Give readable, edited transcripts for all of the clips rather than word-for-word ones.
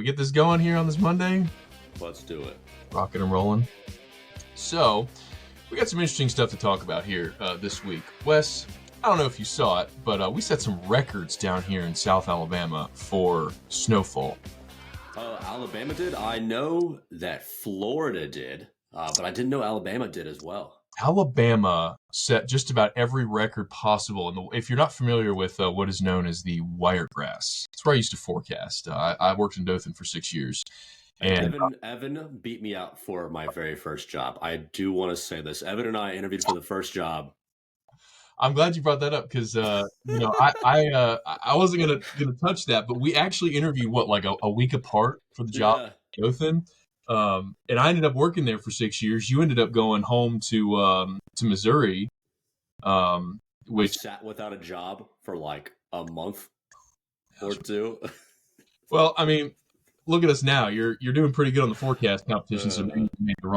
get this going here on this Monday? Let's do it. Rocking and rolling. So, we got some interesting stuff to talk about here this week. Wes, I don't know if you saw it, but we set some records down here in South Alabama for snowfall. Alabama did. I know that Florida did, but I didn't know Alabama did as well. Alabama set just about every record possible. And if you're not familiar with what is known as the wiregrass, that's where I used to forecast. I worked in Dothan for 6 years. And Evan beat me out for my very first job. I do want to say this. Evan and I interviewed for the first job. I'm glad you brought that up because I wasn't gonna touch that, but we actually interviewed a week apart for the job in Dothan, and I ended up working there for 6 years. You ended up going home to Missouri, which sat without a job for like a month or two. Well, I mean, look at us now. You're doing pretty good on the forecast competition, so maybe you made the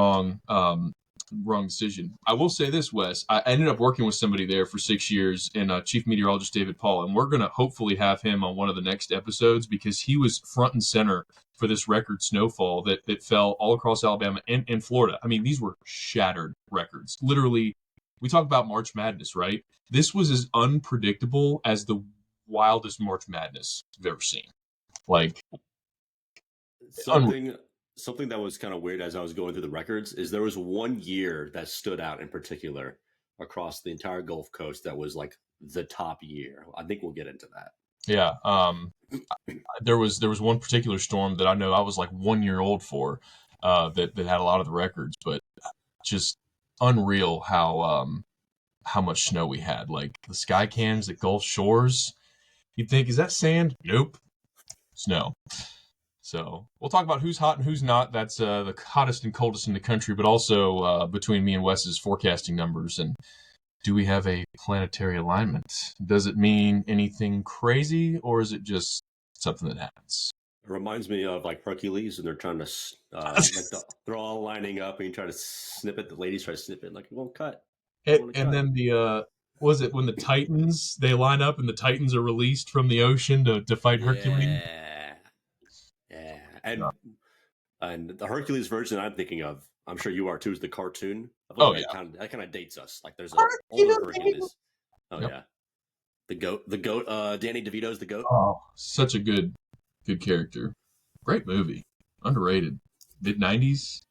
wrong decision. I will say this, Wes. I ended up working with somebody there for 6 years, and Chief Meteorologist David Paul, and we're going to hopefully have him on one of the next episodes because he was front and center for this record snowfall that fell all across Alabama and Florida. I mean, these were shattered records. Literally, we talk about March Madness, right? This was as unpredictable as the wildest March Madness you've ever seen. Like, Something that was kind of weird as I was going through the records is there was 1 year that stood out in particular across the entire Gulf Coast that was like the top year. I think we'll get into that. Yeah. There was one particular storm that I know I was like 1 year old for that had a lot of the records, but just unreal how much snow we had. Like the sky cams at Gulf Shores, you'd think, is that sand? Nope. Snow. So we'll talk about who's hot and who's not. That's the hottest and coldest in the country, but also between me and Wes's forecasting numbers. And do we have a planetary alignment? Does it mean anything crazy, or is it just something that happens? It reminds me of like Hercules, and they're trying to they're all lining up, and you try to snip it. The ladies try to snip it, like it won't cut. And then was it when the Titans, they line up and the Titans are released from the ocean to fight Hercules? Yeah. And the Hercules version I'm thinking of, I'm sure you are too, is the cartoon. That kind of dates us. Like there's an older Hercules. Oh yep. Yeah. The goat, Danny DeVito's the goat. Oh, such a good character. Great movie. Underrated. Mid-90s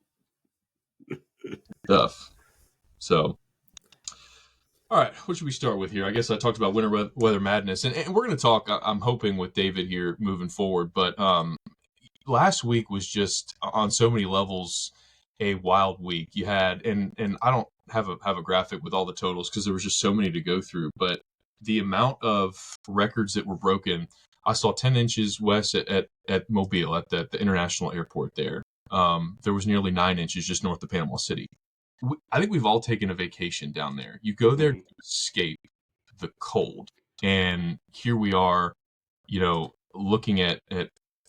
stuff. So, all right, what should we start with here? I guess I talked about winter weather madness, and we're going to talk, I'm hoping, with David here moving forward. But last week was just, on so many levels, a wild week. You had, and I don't have a graphic with all the totals because there was just so many to go through, but the amount of records that were broken, I saw 10 inches west at Mobile, at the international airport there. There was nearly 9 inches just north of Panama City. I think we've all taken a vacation down there. You go there to escape the cold, and here we are, looking at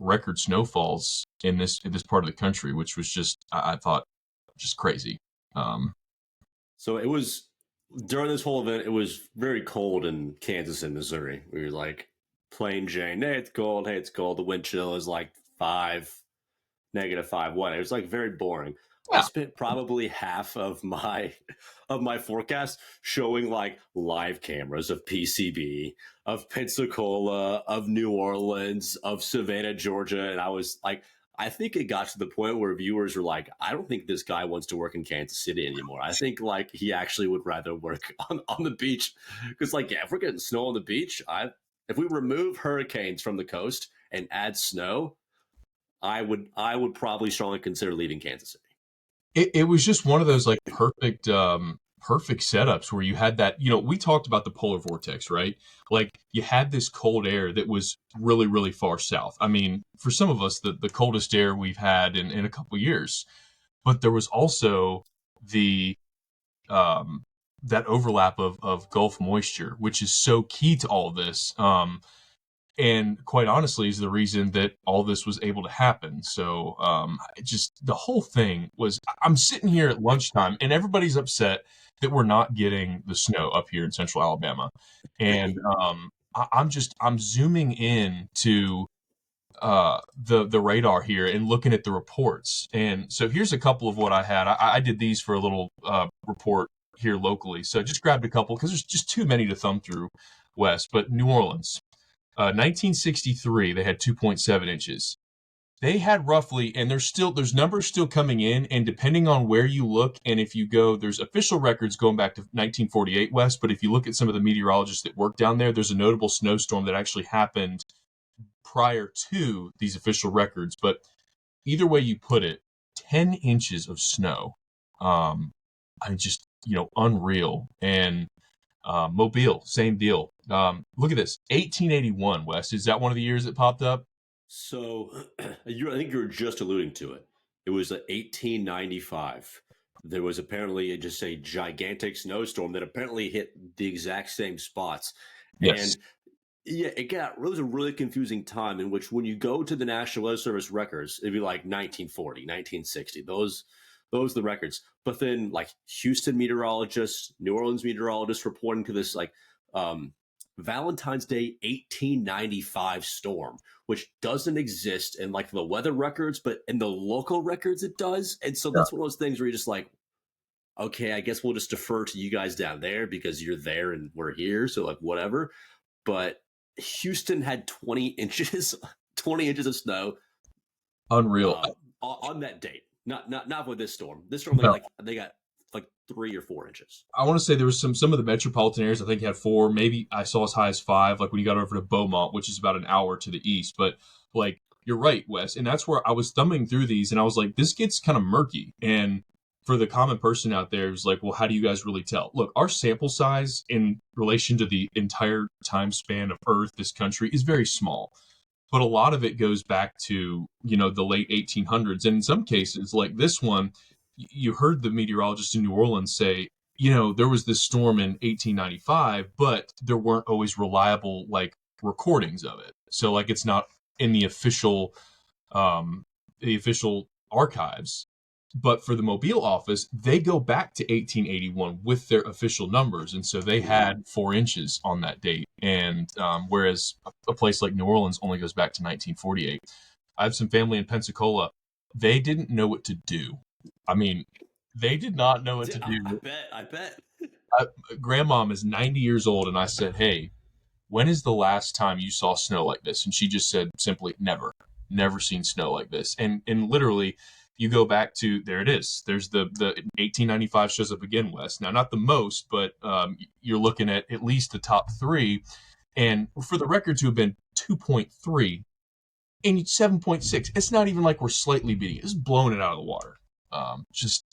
record snowfalls in this part of the country, which was just, I thought, just crazy. So it was during this whole event, it was very cold in Kansas and Missouri. We were like plain Jane, hey, it's cold. The wind chill is like -5 what? It was like very boring. I spent probably half of my forecast showing like live cameras of PCB, of Pensacola, of New Orleans, of Savannah, Georgia, and I was like, I think it got to the point where viewers were like, I don't think this guy wants to work in Kansas City anymore. I think like he actually would rather work on the beach because like if we're getting snow on the beach, if we remove hurricanes from the coast and add snow, I would probably strongly consider leaving Kansas City. It was just one of those like perfect setups where you had that, we talked about the polar vortex, right? Like you had this cold air that was really, really far south. I mean, for some of us, the coldest air we've had in a couple of years, but there was also the, that overlap of Gulf moisture, which is so key to all this. And quite honestly, is the reason that all this was able to happen. So just the whole thing was, I'm sitting here at lunchtime and everybody's upset that we're not getting the snow up here in central Alabama. And I'm zooming in to the radar here and looking at the reports. And so here's a couple of what I had. I did these for a little report here locally. So I just grabbed a couple because there's just too many to thumb through, Wes. But New Orleans, 1963, they had 2.7 inches. They had roughly, and there's numbers still coming in, and depending on where you look, and if you go, there's official records going back to 1948, West. But if you look at some of the meteorologists that work down there, there's a notable snowstorm that actually happened prior to these official records. But either way you put it, 10 inches of snow. I just, unreal. And Mobile, same deal. Look at this, 1881, West. Is that one of the years that popped up? So I think you were just alluding to it. It was 1895. There was apparently just a gigantic snowstorm that apparently hit the exact same spots. Yes. And yeah, it was a really confusing time in which when you go to the National Weather Service records, it'd be like 1940, 1960. Those are the records. But then like Houston meteorologists, New Orleans meteorologists reporting to this like Valentine's Day 1895 storm, which doesn't exist in like the weather records, but in the local records it does. And so Yeah. that's one of those things where you're just like, okay, I guess we'll just defer to you guys down there because you're there and we're here. So like whatever. But Houston had 20 inches, 20 inches of snow Unreal. on that date. Not with this storm. This storm No. they got like 3 or 4 inches. I want to say there was some of the metropolitan areas I think had 4, maybe I saw as high as 5, like when you got over to Beaumont, which is about an hour to the east. But like you're right, Wes, and that's where I was thumbing through these, and I was like, this gets kind of murky. And for the common person out there, it's like, well, how do you guys really tell? Look, our sample size in relation to the entire time span of Earth, this country, is very small. But a lot of it goes back to the late 1800s, and in some cases like this one, you heard the meteorologist in New Orleans say, there was this storm in 1895, but there weren't always reliable like recordings of it. So like it's not in um the official archives. But for the Mobile office, they go back to 1881 with their official numbers, and so they had 4 inches on that date. And whereas a place like New Orleans only goes back to 1948. I have some family in Pensacola. They didn't know what to do. I mean, they did not know what to I do. bet. I bet. I, Grandmom is 90 years old, and I said, "Hey, when is the last time you saw snow like this?" And she just said simply, never seen snow like this. And literally, you go back to, there it is. There's the 1895 shows up again, Wes. Now, not the most, but you're looking at least the top 3. And for the record to have been 2.3 and 7.6, it's not even like we're slightly beating it. It's blowing it out of the water. Just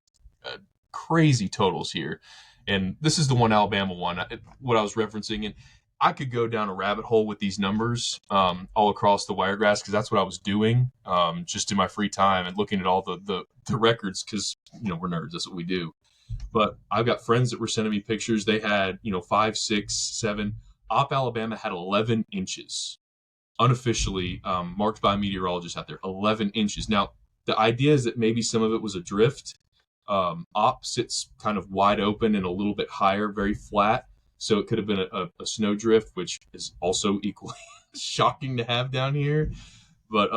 crazy totals here. And this is the one Alabama one, what I was referencing. And I could go down a rabbit hole with these numbers all across the Wiregrass because that's what I was doing just in my free time and looking at all the records because, we're nerds. That's what we do. But I've got friends that were sending me pictures. They had, 5, 6, 7. Opp, Alabama had 11 inches unofficially marked by meteorologists out there. 11 inches. Now, the idea is that maybe some of it was a drift. Opp sits kind of wide open and a little bit higher, very flat. So it could have been a snow drift, which is also equally shocking to have down here. But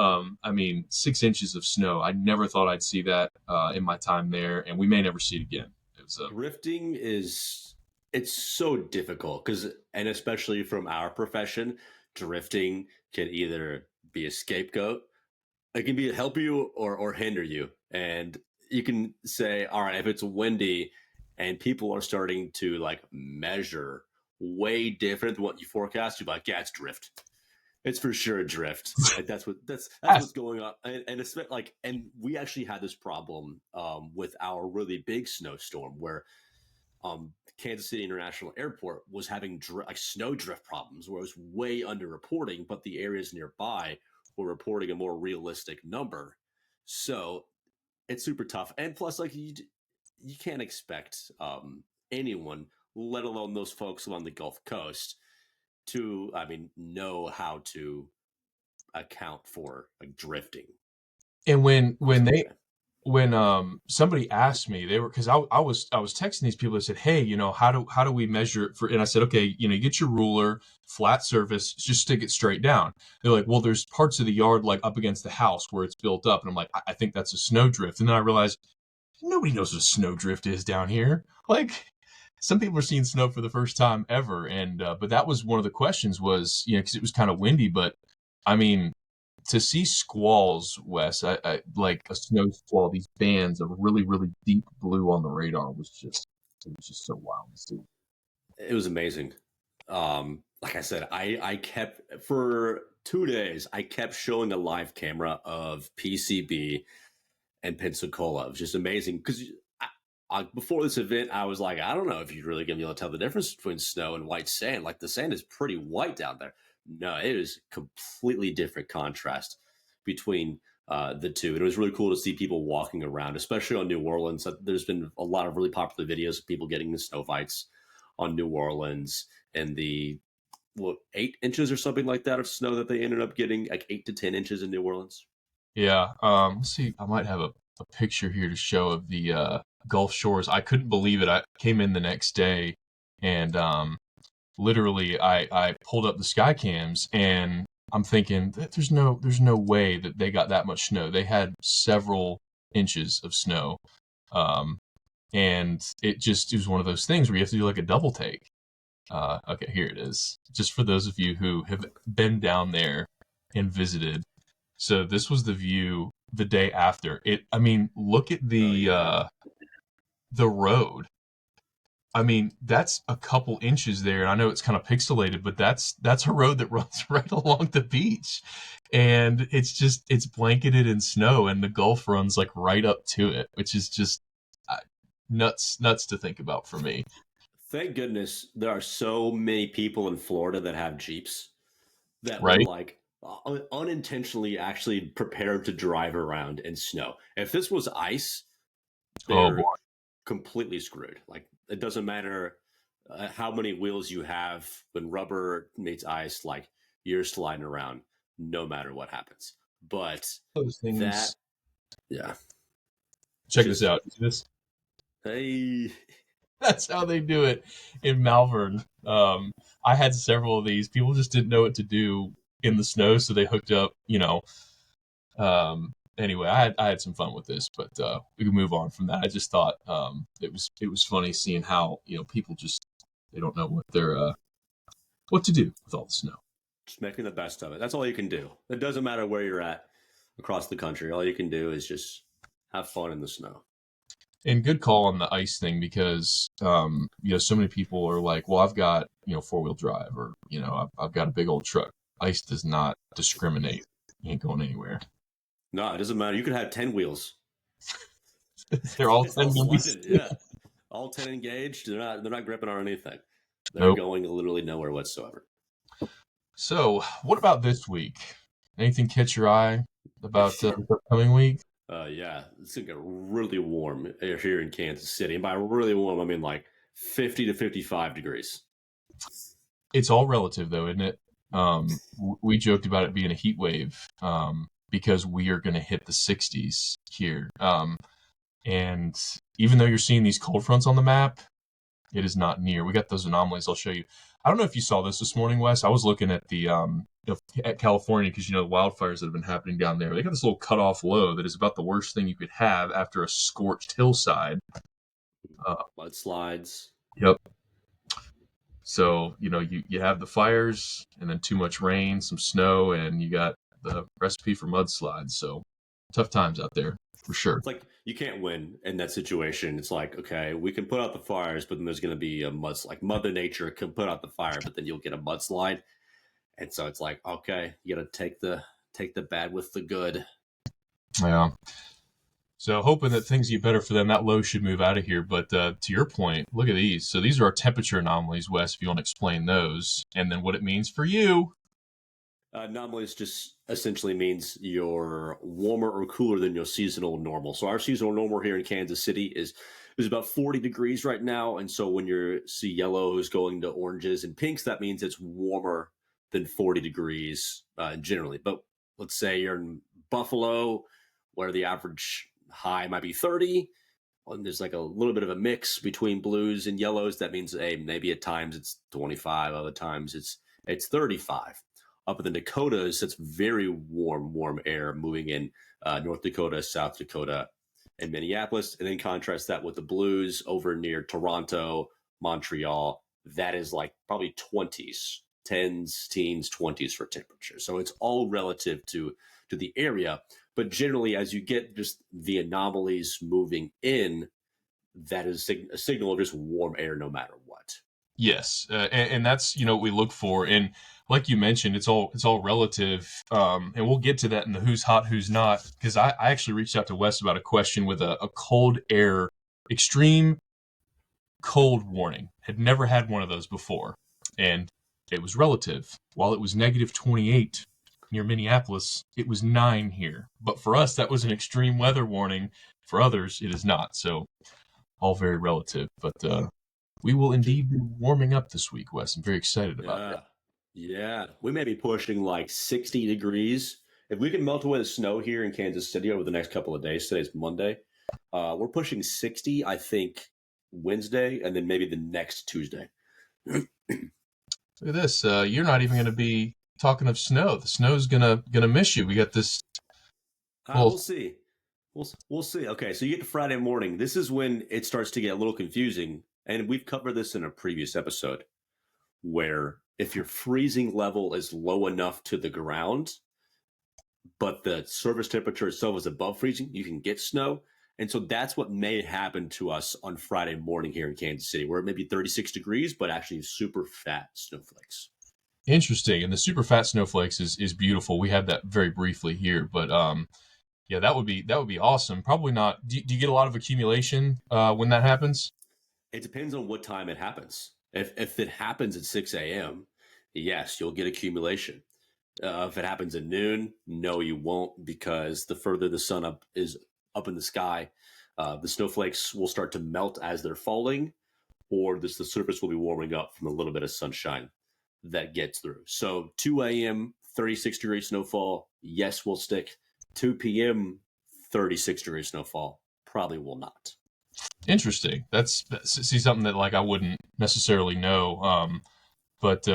6 inches of snow. I never thought I'd see that in my time there, and we may never see it again. Drifting it's so difficult and especially from our profession, drifting can either be a scapegoat, it can be help you or hinder you. And you can say, all right, if it's windy and people are starting to like measure way different than what you forecast, you're like, yeah, it's drift. It's for sure a drift. Like that's what's going on. And it's like, and we actually had this problem with our really big snowstorm where Kansas City International Airport was having like snow drift problems where it was way underreporting, but the areas nearby were reporting a more realistic number. So it's super tough. And plus, like you can't expect anyone, let alone those folks along the Gulf Coast, to know how to account for like drifting. And when they when somebody asked me, they were, because I was texting these people that said, hey, how do we measure it for, and I said, okay, you get your ruler, flat surface, just stick it straight down. They're like, well, there's parts of the yard like up against the house where it's built up, and I'm like, I think that's a snowdrift. And then I realized nobody knows what a snowdrift is down here. Like, some people are seeing snow for the first time ever, and but that was one of the questions was, because it was kind of windy, but I mean, to see squalls, Wes, I like a snow squall, these bands of really, really deep blue on the radar it was just so wild to see. It was amazing. Like I said, I kept for 2 days. I kept showing a live camera of PCB and Pensacola. It was just amazing because before this event, I was like, I don't know if you're really gonna be able to tell the difference between snow and white sand. Like the sand is pretty white down there. No, it is completely different contrast between the two. And it was really cool to see people walking around, especially on New Orleans. There's been a lot of really popular videos of people getting the snow fights on New Orleans and the 8 inches or something like that of snow that they ended up getting, like 8 to 10 inches in New Orleans. Yeah, let's see. I might have a picture here to show of the Gulf Shores. I couldn't believe it. I came in the next day, and literally I pulled up the sky cams, and I'm thinking that there's no way that they got that much snow. They had several inches of snow, um, and it was one of those things where you have to do like a double take. Okay, here it is. Just for those of you who have been down there and visited. So this was the view the day after. I mean, look at Oh the yeah. the road. I mean, that's a couple inches there, and I know it's kind of pixelated, but that's a road that runs right along the beach, and it's blanketed in snow, and the Gulf runs like right up to it, which is just uh, nuts to think about for me, Thank goodness there are so many people in Florida that have Jeeps that will right? like unintentionally actually prepare to drive around in snow. If this was ice, Oh they're boy. completely screwed. Like it doesn't matter how many wheels you have when rubber meets ice, like you're sliding around no matter what happens. But Those that, things. yeah, Check this just out. See this? hey, That's how they do it in Malvern. I had several of these. People just didn't know what to do in the snow, so they hooked up. Anyway, I had some fun with this, but we can move on from that. I just thought it was funny seeing how people just they don't know what to do with all the snow. just making the best of it. That's all you can do. It doesn't matter where you're at across the country. All you can do is just have fun in the snow. And good call on the ice thing because so many people are like, well, I've got 4-wheel drive or I've got a big old truck. Ice does not discriminate. You ain't going anywhere. No, it doesn't matter. You could have 10 wheels. They're all It's all 10 going to be. sliding. Yeah. All 10 engaged. They're not gripping on anything. They're Nope. going literally nowhere whatsoever. So, what about this week? Anything catch your eye about the upcoming week? Yeah, it's gonna get really warm here in Kansas City. And by really warm, I mean like 50 to 55 degrees. It's all relative, though, isn't it? We joked about it being a heat wave because we are going to hit the 60s here. And even though you're seeing these cold fronts on the map, it is not near. We got those anomalies. I'll show you. I don't know if you saw this morning, Wes. I was looking at the at California because the wildfires that have been happening down there. They got this little cutoff low that is about the worst thing you could have after a scorched hillside. Uh, Mudslides. yep. So you have the fires and then too much rain, some snow, and you got the recipe for mudslides. So tough times out there for sure. It's like you can't win in that situation. It's like, okay, we can put out the fires, but then there's going to be a mudslide. Like Mother Nature can put out the fire, but then you'll get a mudslide. And so it's like, okay, you got to take the bad with the good. Yeah. So hoping that things get better for them, that low should move out of here. But to your point, look at these. So these are our temperature anomalies, Wes, if you want to explain those, and then what it means for you. Anomalies just essentially means you're warmer or cooler than your seasonal normal. So our seasonal normal here in Kansas City is about 40 degrees right now, and so when you see yellows going to oranges and pinks, that means it's warmer than 40 degrees generally. But let's say you're in Buffalo, where the average high might be 30. And there's like a little bit of a mix between blues and yellows. That means, hey, maybe at times it's 25, other times it's 35. Up in the Dakotas, it's very warm air moving in North Dakota, South Dakota, and Minneapolis. And then contrast that with the blues over near Toronto, Montreal. That is like probably 20s, 10s, teens, 20s for temperature. So it's all relative to the area. But generally, as you get just the anomalies moving in, that is a signal of just warm air no matter what. Yes, and that's what we look for. And like you mentioned, it's all relative. And we'll get to that in the who's hot, who's not. Because I actually reached out to Wes about a question with a cold air, extreme cold warning. Had never had one of those before, and it was relative. While it was negative 28 near Minneapolis, it was 9 here. But for us, that was an extreme weather warning. For others, it is not. So all very relative. But we will indeed be warming up this week, Wes. I'm very excited about that. Yeah. We may be pushing like 60 degrees. If we can melt away the snow here in Kansas City over the next couple of days, today's Monday, we're pushing 60, I think, Wednesday, and then maybe the next Tuesday. Look at this. You're not even going to be talking of snow. The snow's gonna miss you. We got this. We'll see. We'll see. Okay, so you get to Friday morning. This is when it starts to get a little confusing, and we've covered this in a previous episode, where if your freezing level is low enough to the ground, but the surface temperature itself is above freezing, you can get snow. And so that's what may happen to us on Friday morning here in Kansas City, where it may be 36 degrees, but actually super fat snowflakes. Interesting. And the super fat snowflakes is beautiful. We had that very briefly here, but yeah, that would be awesome. Probably not. Do you get a lot of accumulation when that happens? It depends on what time it happens. If it happens at 6 a.m., yes, you'll get accumulation. If it happens at noon, no, you won't, because the further the sun is up in the sky, the snowflakes will start to melt as they're falling, or the surface will be warming up from a little bit of sunshine that gets through. So 2 a.m., 36-degree snowfall, yes, will stick. 2 p.m., 36-degree snowfall, probably will not. Interesting. That's see something that like I wouldn't necessarily know. But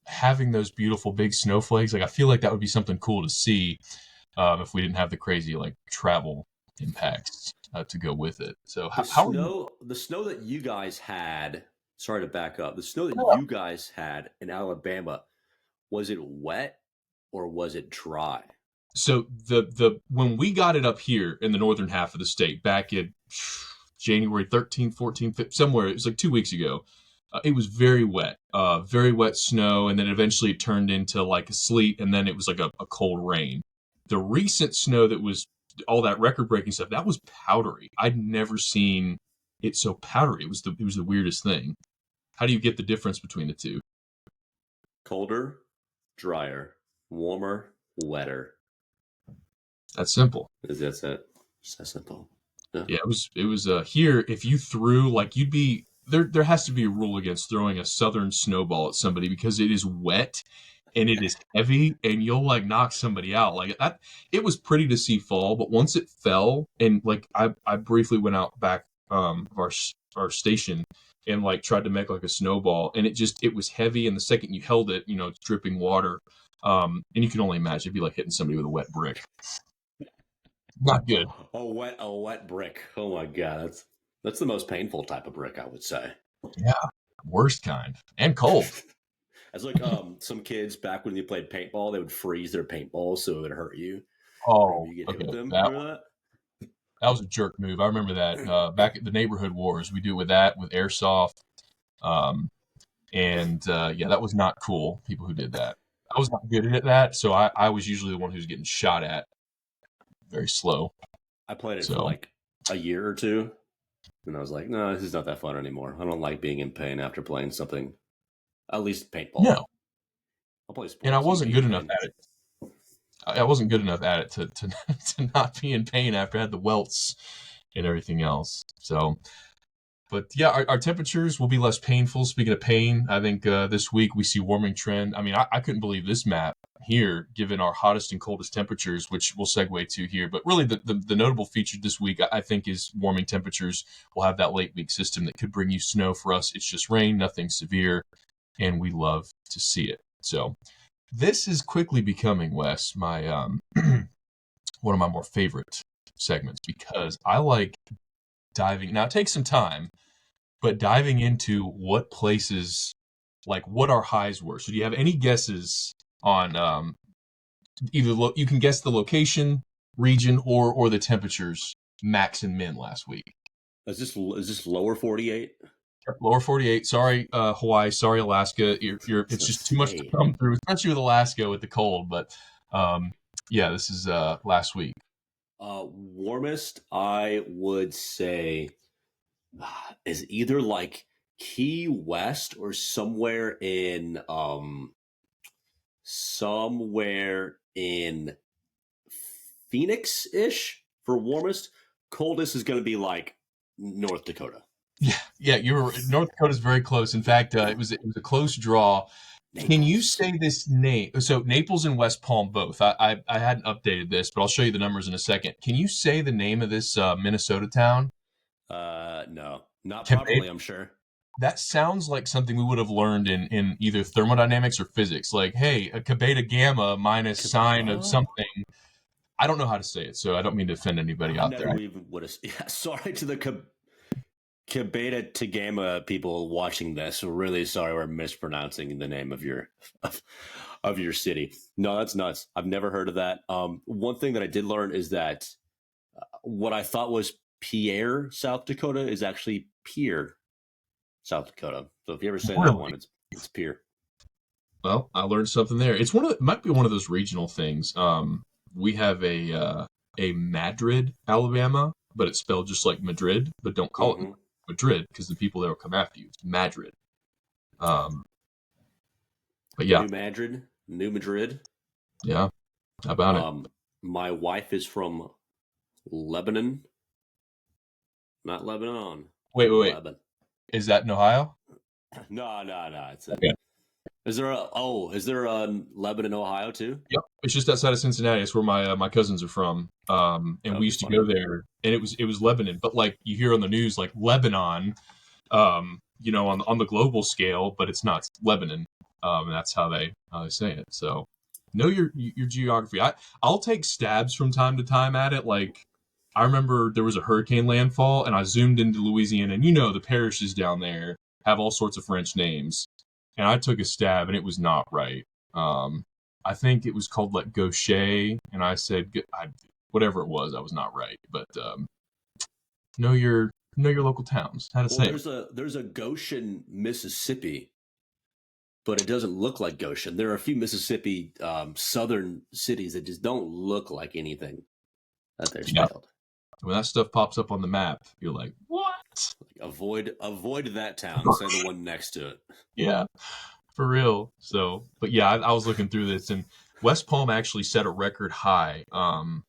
having those beautiful big snowflakes, like I feel like that would be something cool to see if we didn't have the crazy like travel impacts to go with it. So the snow that you guys had, sorry to back up, the snow that you guys had in Alabama, was it wet or was it dry? So the when we got it up here in the northern half of the state back in January 13th, 14th, 15th, somewhere, it was like 2 weeks ago. It was very wet snow, and then eventually it turned into like a sleet, and then it was like a cold rain. The recent snow that was all that record-breaking stuff, that was powdery. I'd never seen it so powdery. It was the weirdest thing. How do you get the difference between the two? Colder, drier, warmer, wetter. That's simple. That's it. It's that simple. Yeah, it was here. If you threw like you'd be there has to be a rule against throwing a southern snowball at somebody because it is wet and it is heavy and you'll like knock somebody out. Like that, it was pretty to see fall, but once it fell and like I briefly went out back of our station and like tried to make like a snowball and it was heavy and the second you held it, it's dripping water. And you can only imagine it'd be like hitting somebody with a wet brick. Not good. A wet brick. Oh my god, that's the most painful type of brick, I would say. Yeah, worst kind. And cold. It's like some kids back when you played paintball, they would freeze their paintballs so it would hurt you. Oh, you get okay. hit with them. That was a jerk move. I remember that back at the neighborhood wars. We do it with airsoft. Yeah, that was not cool. People who did that. I was not good at that, so I was usually the one who was getting shot at. Very slow. I played it for like a year or two, and I was like, no, this is not that fun anymore. I don't like being in pain after playing something, at least paintball. No. I'll play sports. And I wasn't good enough at it. I wasn't good enough at it to not be in pain after I had the welts and everything else. So, but yeah, our temperatures will be less painful. Speaking of pain, I think this week we see warming trend. I mean, I couldn't believe this map. here, given our hottest and coldest temperatures, which we'll segue to here. But really, the notable feature this week, I think, is warming temperatures. We'll have that late week system that could bring you snow. For us, it's just rain, nothing severe, and we love to see it. So this is quickly becoming, Wes, my one of my more favorite segments, because I like diving. Now, it takes some time, but diving into what places, like what our highs were. So do you have any guesses on either you can guess the location, region, or the temperatures, max and min last week? Is this lower 48? Lower 48. Sorry, Hawaii. Sorry, Alaska. It's just too much to come through, especially with Alaska with the cold. But yeah, this is last week. Warmest, I would say, is either like Key West or somewhere in Phoenix-ish for warmest. Coldest is going to be like North Dakota. Yeah, you were. North Dakota's very close. In fact, it was a close draw. Naples. Can you say this name? So Naples and West Palm both. I hadn't updated this, but I'll show you the numbers in a second. Can you say the name of this Minnesota town? No, not Quebec? properly, I'm sure. That sounds like something we would have learned in either thermodynamics or physics. Like, hey, a beta gamma minus sine of something. I don't know how to say it, so I don't mean to offend anybody I out there. never even would have. Yeah, sorry to the Beta to Gamma people watching this. We're really sorry we're mispronouncing the name of your city. No, that's nuts. I've never heard of that. One thing that I did learn is that what I thought was Pierre, South Dakota, is actually Pierre, South Dakota. So if you ever say that one, it's Pierre. Well, I learned something there. It might be one of those regional things. We have a Madrid, Alabama, but it's spelled just like Madrid. But don't call it Madrid because the people there will come after you. It's Madrid. But yeah, New Madrid. Yeah, how about it? My wife is from Lebanon, not Lebanon. Wait. Lebanon. Is that in Ohio? No. It's Okay. Is there a Lebanon, Ohio too? Yep, it's just outside of Cincinnati. It's where my cousins are from, and we used to go there, and it was Lebanon. But like you hear on the news, like Lebanon, on the global scale, but it's not. It's Lebanon, and that's how they say it. So know your geography. I'll take stabs from time to time at it. Like I remember there was a hurricane landfall, and I zoomed into Louisiana, and the parishes down there have all sorts of French names. And I took a stab, and it was not right. I think it was called like Gaucher, and I said whatever it was. I was not right, but know your local towns. How to say it. There's a Goshen, Mississippi, but it doesn't look like Goshen. There are a few Mississippi southern cities that just don't look like anything that they're spelled. When that stuff pops up on the map, you're like, what? Avoid that town. Say the one next to it. Yeah, for real. So, but yeah, I was looking through this, and West Palm actually set a record high on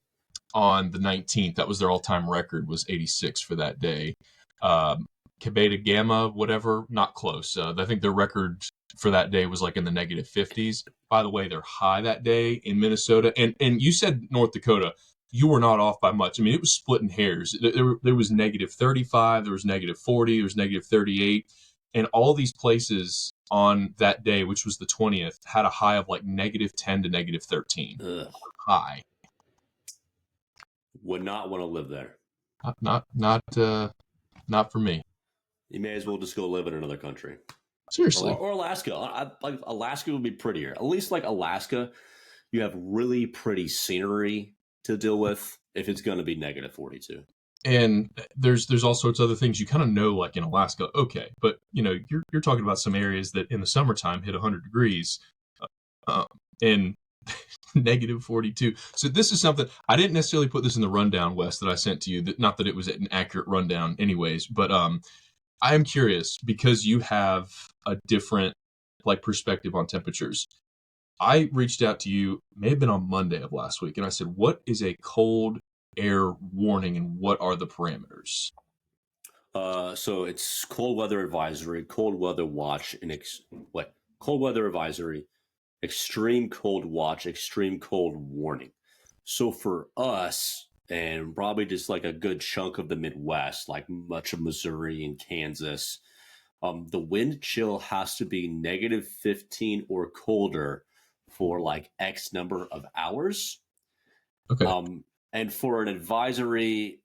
the 19th. That was their all-time record, was 86 for that day. Beta Gamma, whatever, not close. I think their record for that day was like in the negative 50s. By the way, their high that day in Minnesota, and you said North Dakota. You were not off by much. I mean, it was splitting hairs. There was negative 35, there was negative 40, there was negative 38. And all these places on that day, which was the 20th, had a high of like negative 10 to negative 13. Ugh. High. Would not want to live there. Not for me. You may as well just go live in another country. Seriously. Or Alaska. Like Alaska would be prettier. At least like Alaska, you have really pretty scenery to deal with if it's going to be negative 42. And there's all sorts of other things you kind of know, like in Alaska, okay, but you're talking about some areas that in the summertime hit 100 degrees and negative 42. So this is something I didn't necessarily put this in the rundown, Wes, that I sent to you. Not that it was an accurate rundown, anyways, but I am curious because you have a different perspective on temperatures. I reached out to you, may have been on Monday of last week, and I said, what is a cold air warning and what are the parameters? So it's cold weather advisory, cold weather watch, cold weather advisory, extreme cold watch, extreme cold warning. So for us, and probably just like a good chunk of the Midwest, like much of Missouri and Kansas, the wind chill has to be negative 15 or colder for like X number of hours. Okay. Um, and for an advisory,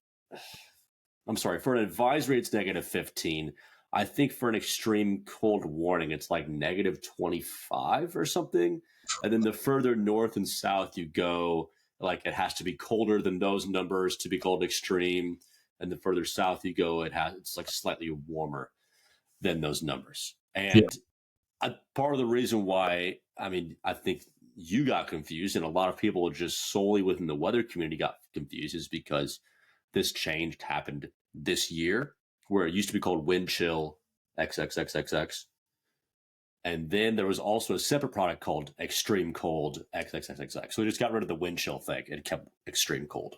I'm sorry, for an advisory, it's negative 15. I think for an extreme cold warning, it's like negative 25 or something. And then the further north and south you go, like it has to be colder than those numbers to be called extreme. And the further south you go, it's like slightly warmer than those numbers. Yeah. And part of the reason why, I mean, I think you got confused and a lot of people just solely within the weather community got confused is because this change happened this year where it used to be called wind chill XXXXX. And then there was also a separate product called extreme cold XXXXX. So we just got rid of the wind chill thing and kept extreme cold.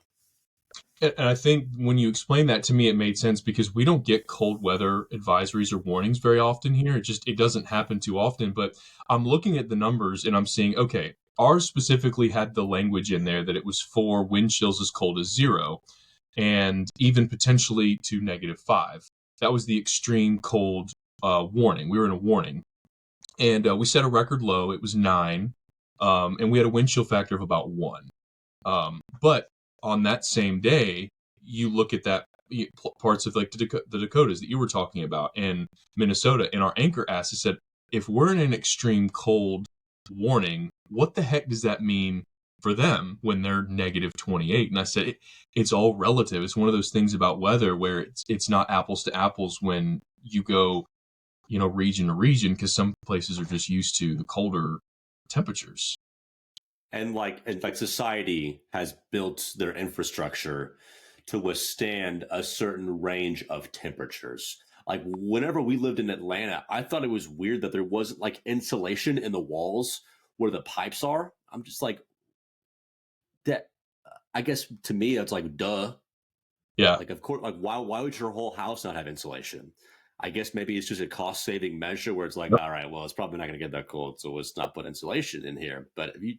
And I think when you explained that to me, it made sense because we don't get cold weather advisories or warnings very often here. It doesn't happen too often. But I'm looking at the numbers and I'm seeing, okay, ours specifically had the language in there that it was for wind chills as cold as 0 and even potentially to -5. That was the extreme cold warning. We were in a warning. And we set a record low. It was 9. And we had a wind chill factor of about 1. But on that same day, you look at that parts of like the Dakotas that you were talking about and Minnesota, and our anchor asked, it said, if we're in an extreme cold warning, what the heck does that mean for them when they're -28? And I said, it's all relative. It's one of those things about weather where it's not apples to apples when you go, region to region, because some places are just used to the colder temperatures. And like in fact society has built their infrastructure to withstand a certain range of temperatures. Like whenever we lived in Atlanta, I thought it was weird that there wasn't like insulation in the walls where the pipes are. I'm just like that. I guess to me it's like duh. Yeah. Like of course, like why would your whole house not have insulation? I guess maybe it's just a cost saving measure where it's like, all right, well, it's probably not going to get that cold, so let's not put insulation in here. But if you,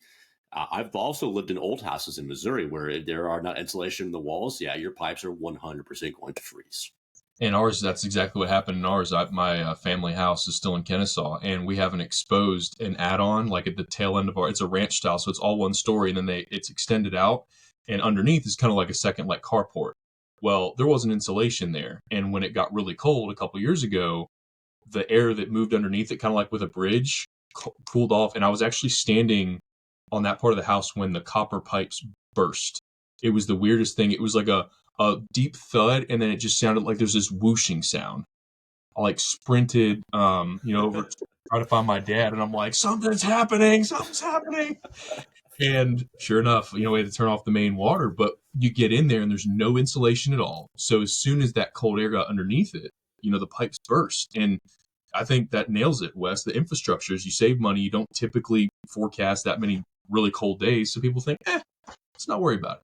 I've also lived in old houses in Missouri where there are not insulation in the walls. Yeah, your pipes are 100% going to freeze. And ours, that's exactly what happened in ours. My family house is still in Kennesaw, and we have an add-on, like at the tail end of it's a ranch style, so it's all one story, and then it's extended out, and underneath is kind of like a second, like carport. Well, there wasn't insulation there, and when it got really cold a couple years ago, the air that moved underneath it, kind of like with a bridge, cooled off, and I was actually standing on that part of the house when the copper pipes burst. It was the weirdest thing. It was like a deep thud, and then it just sounded like there's this whooshing sound. I like sprinted, over to try to find my dad, and I'm like, something's happening, And sure enough, we had to turn off the main water, but you get in there and there's no insulation at all. So as soon as that cold air got underneath it, the pipes burst. And I think that nails it, Wes. The infrastructure is you save money. You don't typically forecast that many really cold days. So people think, let's not worry about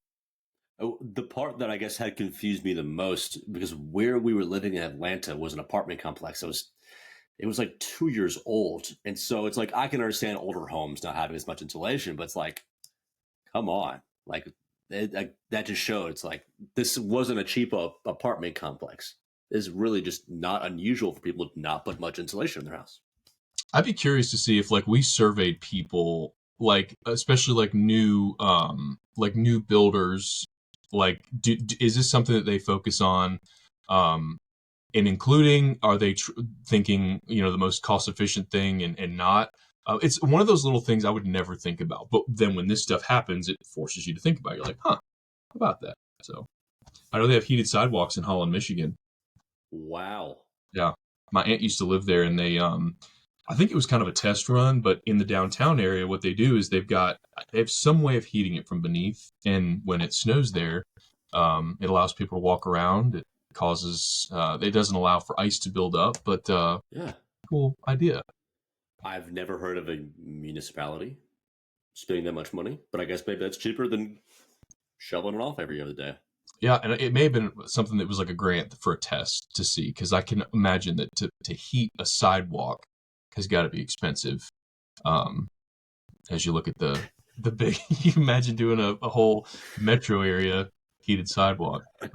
it. The part that I guess had confused me the most because where we were living in Atlanta was an apartment complex. It was like 2 years old, and so it's like I can understand older homes not having as much insulation, but it's like, come on, like that just showed it's like this wasn't a cheap apartment complex. It's really just not unusual for people to not put much insulation in their house. I'd be curious to see if like we surveyed people, like especially like new builders, like is this something that they focus on, and including, are they thinking the most cost efficient thing and not. It's one of those little things I would never think about, but then when this stuff happens, it forces you to think about it. You're like, how about that? So I know they have heated sidewalks in Holland, Michigan. Wow. Yeah, my aunt used to live there, and I think it was kind of a test run, but in the downtown area, what they do is they have some way of heating it from beneath, and when it snows there, it allows people to walk around. It doesn't allow for ice to build up, but Yeah. cool idea. I've never heard of a municipality spending that much money, but I guess maybe that's cheaper than shoveling it off every other day. Yeah, and it may have been something that was like a grant for a test to see, because I can imagine that to heat a sidewalk has got to be expensive. Um, as you look at the big. You imagine doing a whole metro area heated sidewalk. So,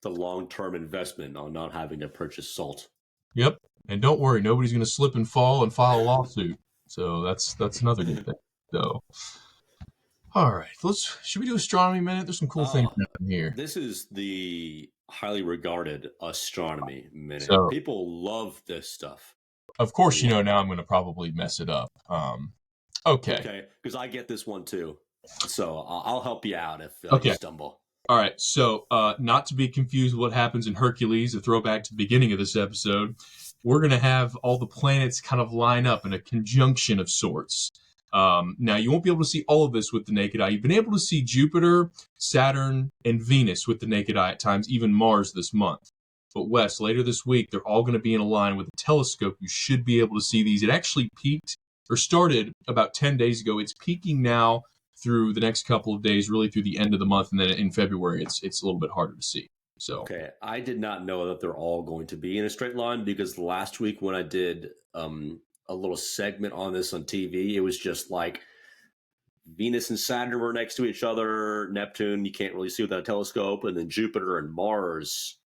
The long-term investment on not having to purchase salt. yep, and don't worry, nobody's going to slip and fall and file a lawsuit. So that's another good thing. So, all right, should we do astronomy minute? There's some cool things Oh, happening here. this is the highly regarded astronomy minute. So, People love this stuff. of course, Love now I'm going to probably mess it up. Okay, Okay, because I get this one too. So I'll help you out if you okay. stumble. All right, so not to be confused with what happens in Hercules, a throwback to the beginning of this episode, we're going to have all the planets kind of line up in a conjunction of sorts. Now, you won't be able to see all of this with the naked eye. You've been able to see Jupiter, Saturn, and Venus with the naked eye at times, even Mars this month. But Wes, later this week, they're all going to be in a line with a telescope. You should be able to see these. It actually peaked or started about 10 days ago. It's peaking now through the next couple of days, really through the end of the month, and then in February, it's a little bit harder to see. So Okay, I did not know that they're all going to be in a straight line because last week when I did a little segment on this on TV, it was just like Venus and Saturn were next to each other. Neptune, you can't really see without a telescope. And then Jupiter and Mars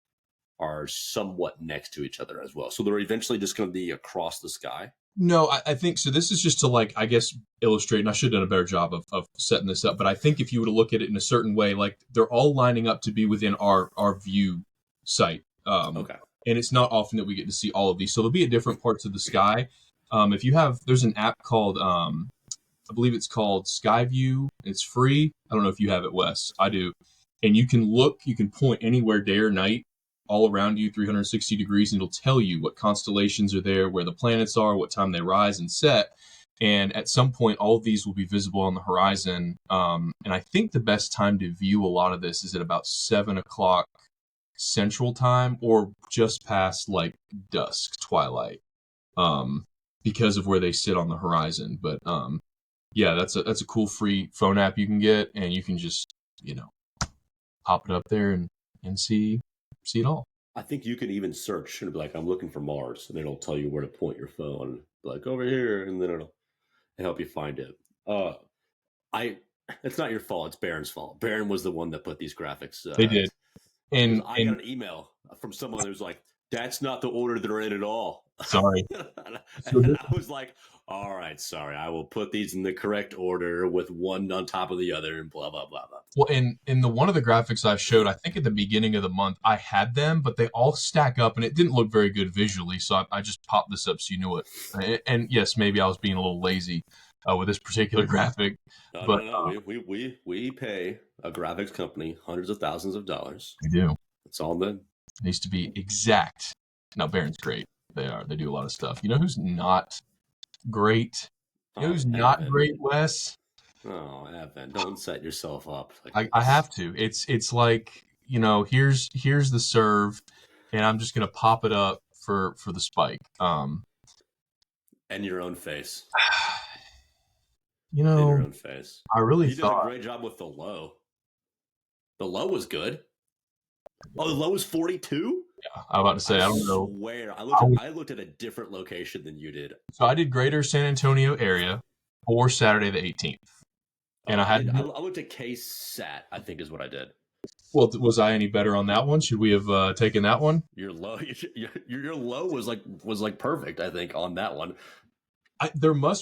are somewhat next to each other as well. So they're eventually just going to be across the sky. no, I think so. This is just to I guess, illustrate, and I should have done a better job of setting this up. But I think if you were to look at it in a certain way, like they're all lining up to be within our view sight. Okay. And it's not often that we get to see all of these. So they'll be at different parts of the sky. If you have, there's an app called, I believe it's called Skyview. It's free. I don't know if you have it, Wes. I do. And you can point anywhere day or night all around you 360 degrees, and it'll tell you what constellations are there, where the planets are, what time they rise and set. And at some point, all of these will be visible on the horizon. And I think the best time to view a lot of this is at about 7 o'clock Central Time, or just past dusk, twilight, because of where they sit on the horizon. But yeah, that's a cool free phone app you can get, and you can just pop it up there and see it all. I think you can even search and be like, I'm looking for Mars, and it'll tell you where to point your phone, like over here, and then it'll help you find it. I It's not your fault. It's Baron's fault. Baron was the one that put these graphics. They did, Because and I got an email from someone who was like, "That's not the order they're in at all." sorry. So And I was like, "All right, sorry. I will put these in the correct order with one on top of the other, and blah blah blah blah." well, in the one of the graphics I showed, I think at the beginning of the month, I had them, but they all stack up, and it didn't look very good visually. So I just popped this up so you knew it. And yes, maybe I was being a little lazy with this particular graphic, but No. We pay a graphics company hundreds of thousands of dollars. we do. It's all good. It needs to be exact. Now, Baron's great. They do a lot of stuff. You know who's not great? You know who's not Evan. great, Wes? Oh, Evan, don't set yourself up. Like I have to. It's like, here's the serve, and I'm just gonna pop it up for the spike. And your own face. You In your know, own face. I really You did a thought great job with the low. The low was good. Oh, the low was 42? I'm about to say I don't know. Swear, I looked at a different location than you did. So I did Greater San Antonio area for Saturday the 18th, and I I looked at KSAT, I think is what I did. well, was I any better on that one? Should we have taken that one? Your low, your low was like perfect, I think, on that one.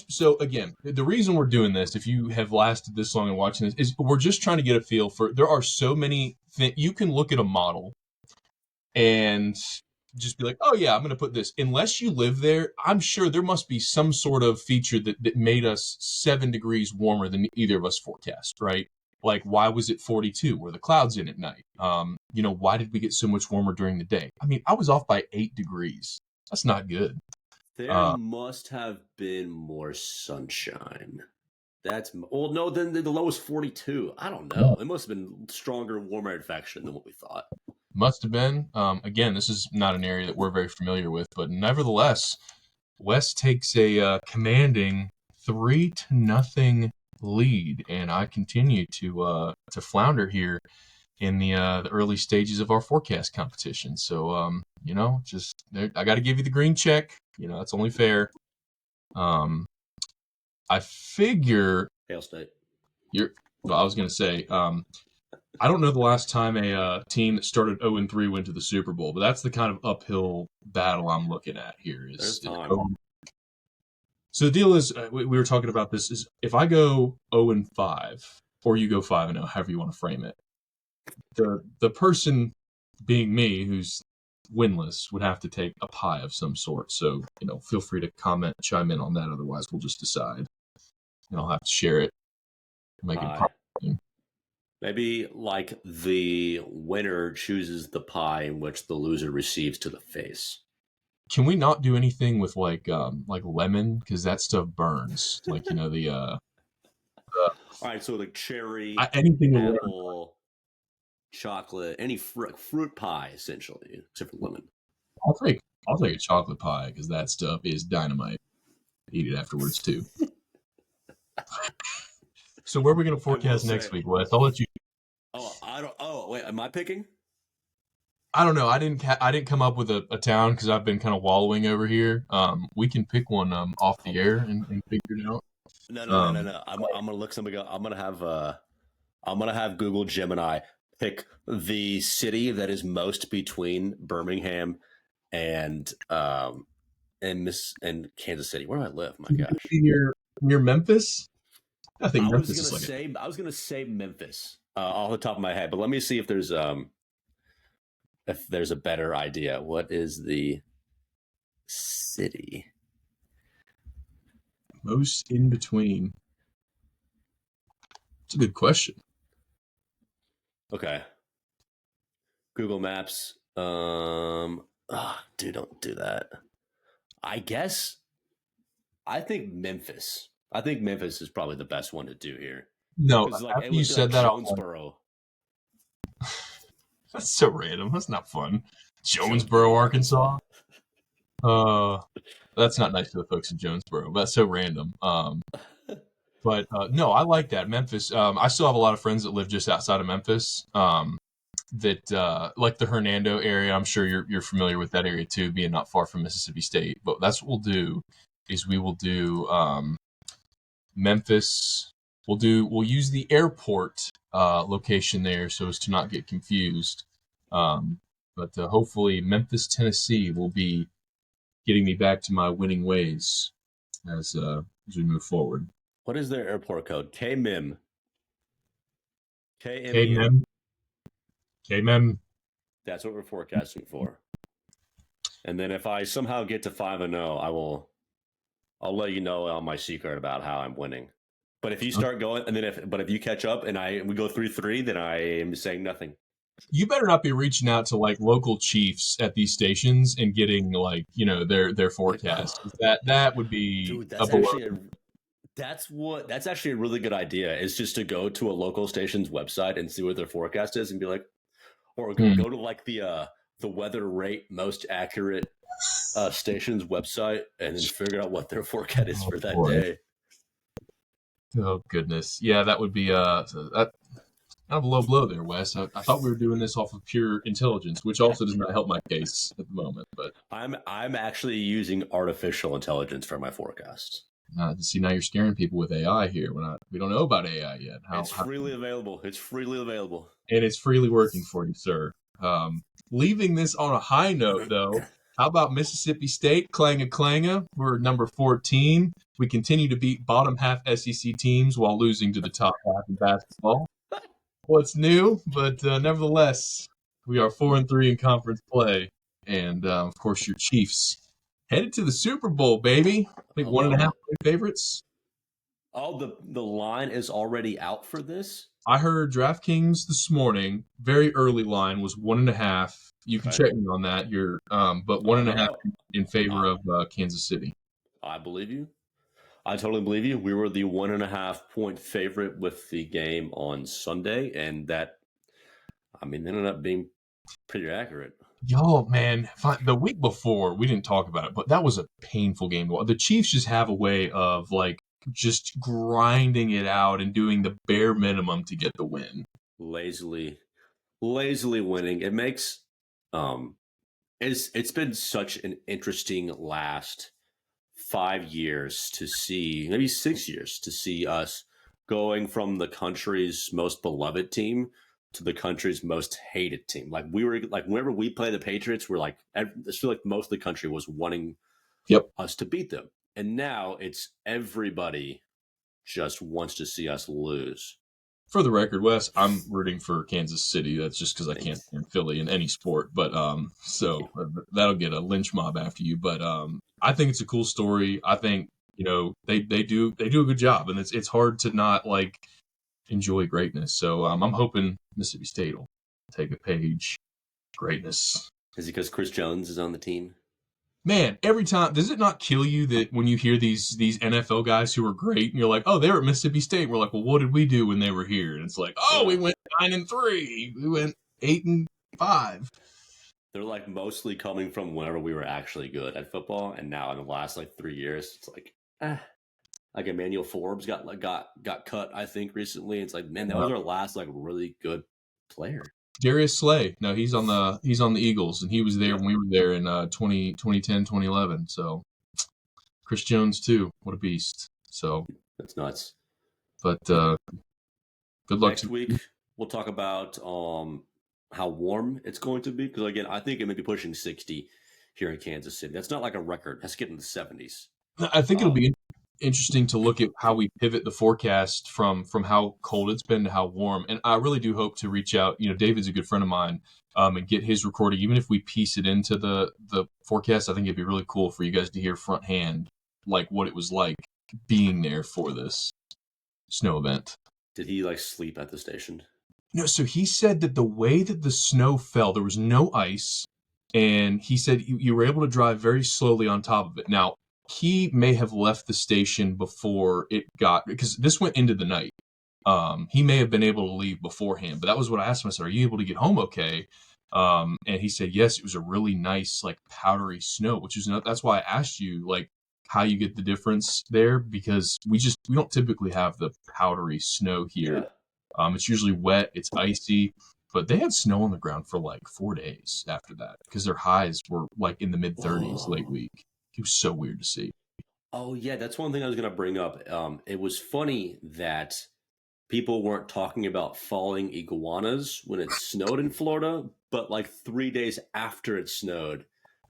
So again, the reason we're doing this, if you have lasted this long and watching this, is we're just trying to get a feel for. There are so many things you can look at a model and just be like, oh yeah, I'm going to put this. Unless you live there, I'm sure there must be some sort of feature that made us 7 degrees warmer than either of us forecast, right? Like, why was it 42? Were the clouds in at night? Why did we get so much warmer during the day? I mean, I was off by 8 degrees. That's not good. There must have been more sunshine. No, then the low was 42. I don't know. It must have been stronger, warmer advection than what we thought. Must have been. Again, this is not an area that we're very familiar with, but nevertheless, West takes a commanding 3-0 lead, and I continue to flounder here in the early stages of our forecast competition. So, I got to give you the green check. That's only fair. I figure Hail State. you're. Well, I was going to say, I don't know the last time a team that started 0-3 went to the Super Bowl, but that's the kind of uphill battle I'm looking at here. There's Is time. 0. So the deal is, we were talking about this. Is if I go 0-5, or you go 5-0, however you want to frame it, the person being me who's winless would have to take a pie of some sort. So feel free to comment, chime in on that. Otherwise, we'll just decide, and I'll have to share it, make it Pie. pop. Maybe like the winner chooses the pie in which the loser receives to the face. Can we not do anything with like lemon, because that stuff burns? Like All right, so like cherry, anything with lemon. apple, chocolate, any fruit pie essentially, except for lemon. I'll take a chocolate pie because that stuff is dynamite. Eat it afterwards too. So where are we going to forecast next week, Wes? I'll let you. Oh, I don't. Oh, wait, am I picking? I don't know. I didn't come up with a town because I've been kind of wallowing over here. We can pick one off the air and figure it out. No. I'm gonna look something up. I'm gonna have Google Gemini pick the city that is most between Birmingham and and Kansas City. Where do I live? My gosh. Near Memphis. I think I was Memphis gonna is say I was gonna say Memphis off the top of my head, but let me see if there's a better idea. What is the city? most in between. It's a good question. Okay. Google Maps. Dude, don't do that. I guess I think Memphis. I think Memphis is probably the best one to do here No, because like after it you would be like said that, I was like, Jonesboro. that's so random. That's not fun. Jonesboro, Arkansas. Uh, that's not nice to the folks in Jonesboro. But that's so random. But no, I like that Memphis. I still have a lot of friends that live just outside of Memphis. That like the Hernando area. I'm sure you're familiar with that area too, being not far from Mississippi State. But that's what we'll do. Is we will do Memphis. We'll use the airport location there so as to not get confused. But hopefully Memphis, Tennessee will be getting me back to my winning ways as we move forward. What is their airport code? KMIM. KMEM. K-Mem. K-Mem. That's what we're forecasting for. And then if I somehow get to 5-0, I'll let you know on my secret about how I'm winning. But if you start going, and then if you catch up and we go 3-3, then I am saying nothing. You better not be reaching out to like local chiefs at these stations and getting like their forecast. That would be Dude, that's actually a really good idea. Is just to go to a local station's website and see what their forecast is, and be like, or go to like the weather rate most accurate station's website, and then figure out what their forecast is for that day. Oh goodness, yeah, that would be that kind of a low blow there, Wes. I thought we were doing this off of pure intelligence, which also does not help my case at the moment. But I'm actually using artificial intelligence for my forecasts. See, now you're scaring people with AI here. We don't know about AI yet. It's freely available. It's freely available, and it's freely working for you, sir. Leaving this on a high note, though. How about Mississippi State? Clanger. We're number 14. We continue to beat bottom half SEC teams while losing to the top half in basketball. What's new? But nevertheless, we are 4-3 in conference play. And, of course, your Chiefs headed to the Super Bowl, baby. I think 1.5 favorites. Oh, the line is already out for this? I heard DraftKings this morning, very early line was 1.5. You can check me on that. But 1.5 in favor of Kansas City. I believe you. I totally believe you. We were the 1.5 point favorite with the game on Sunday, and that, ended up being pretty accurate. Yo, man, the week before we didn't talk about it, but that was a painful game. The Chiefs just have a way of like just grinding it out and doing the bare minimum to get the win. Lazily winning. It makes it's been such an interesting last 5 years to see, maybe 6 years to see us going from the country's most beloved team to the country's most hated team. Like we were like whenever we play the Patriots, we're like I feel like most of the country was wanting Yep. us to beat them. And now it's everybody just wants to see us lose. For the record, Wes, I'm rooting for Kansas City. That's just because I can't Thanks. stand Philly in any sport. But so that'll get a lynch mob after you. But I think it's a cool story. I think they do a good job, and it's hard to not like enjoy greatness. So I'm hoping Mississippi State will take a page. Greatness. Is it because Chris Jones is on the team? Man, every time, does it not kill you that when you hear these NFL guys who are great and you're like, oh, they were at Mississippi State. We're like, well, what did we do when they were here? And it's like, oh, we went 9-3. We went 8-5. They're like mostly coming from whenever we were actually good at football, and now in the last like 3 years, it's like, like Emmanuel Forbes got cut, I think, recently. It's like, man, that was our last like really good player. Darius Slay. No, he's on the Eagles, and he was there when we were there in 2010, 2011. So Chris Jones too. What a beast. So that's nuts. But good luck next week. We'll talk about how warm it's going to be, because again, I think it may be pushing 60 here in Kansas City. That's not like a record. That's getting in the 70s. I think it'll be interesting to look at how we pivot the forecast from how cold it's been to how warm. And I really do hope to reach out. David's a good friend of mine, and get his recording. Even if we piece it into the forecast, I think it'd be really cool for you guys to hear front hand, like what it was like being there for this snow event. Did he like sleep at the station? No, so he said that the way that the snow fell, there was no ice, and he said you were able to drive very slowly on top of it. Now, he may have left the station before it got, because this went into the night. He may have been able to leave beforehand, but that was what I asked him. I said, are you able to get home okay? And he said, yes, it was a really nice, like powdery snow, which is that's why I asked you, like, how you get the difference there, because we don't typically have the powdery snow here. Yeah. It's usually wet, it's icy, but they had snow on the ground for like 4 days after that, because their highs were like in the mid 30s late week. It was so weird to see. Oh, yeah. That's one thing I was going to bring up. It was funny that people weren't talking about falling iguanas when it snowed in Florida, but like 3 days after it snowed,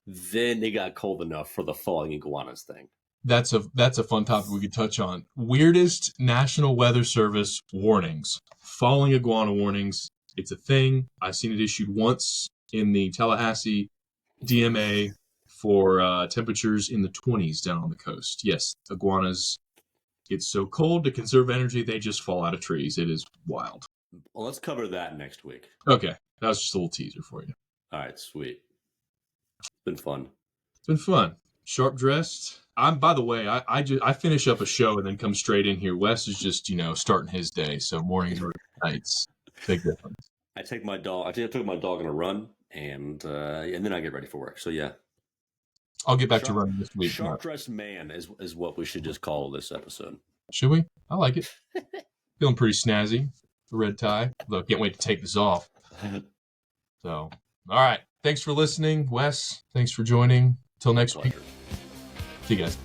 then it got cold enough for the falling iguanas thing. That's a fun topic we could touch on. Weirdest National Weather Service warnings. Falling iguana warnings. It's a thing. I've seen it issued once in the Tallahassee DMA for temperatures in the 20s down on the coast. Yes, iguanas get so cold to conserve energy, they just fall out of trees. It is wild. Well, let's cover that next week. Okay, that was just a little teaser for you. All right, sweet. It's been fun. It's been fun. Sharp dressed. By the way, I finish up a show and then come straight in here. Wes is just, starting his day, so mornings or nights. Big difference. I took my dog on a run, and then I get ready for work. So yeah. I'll get back to running this week. Sharp dressed man is what we should just call this episode. Should we? I like it. Feeling pretty snazzy. The red tie. Although I can't wait to take this off. So, all right. Thanks for listening, Wes. Thanks for joining. Till next week. See you guys.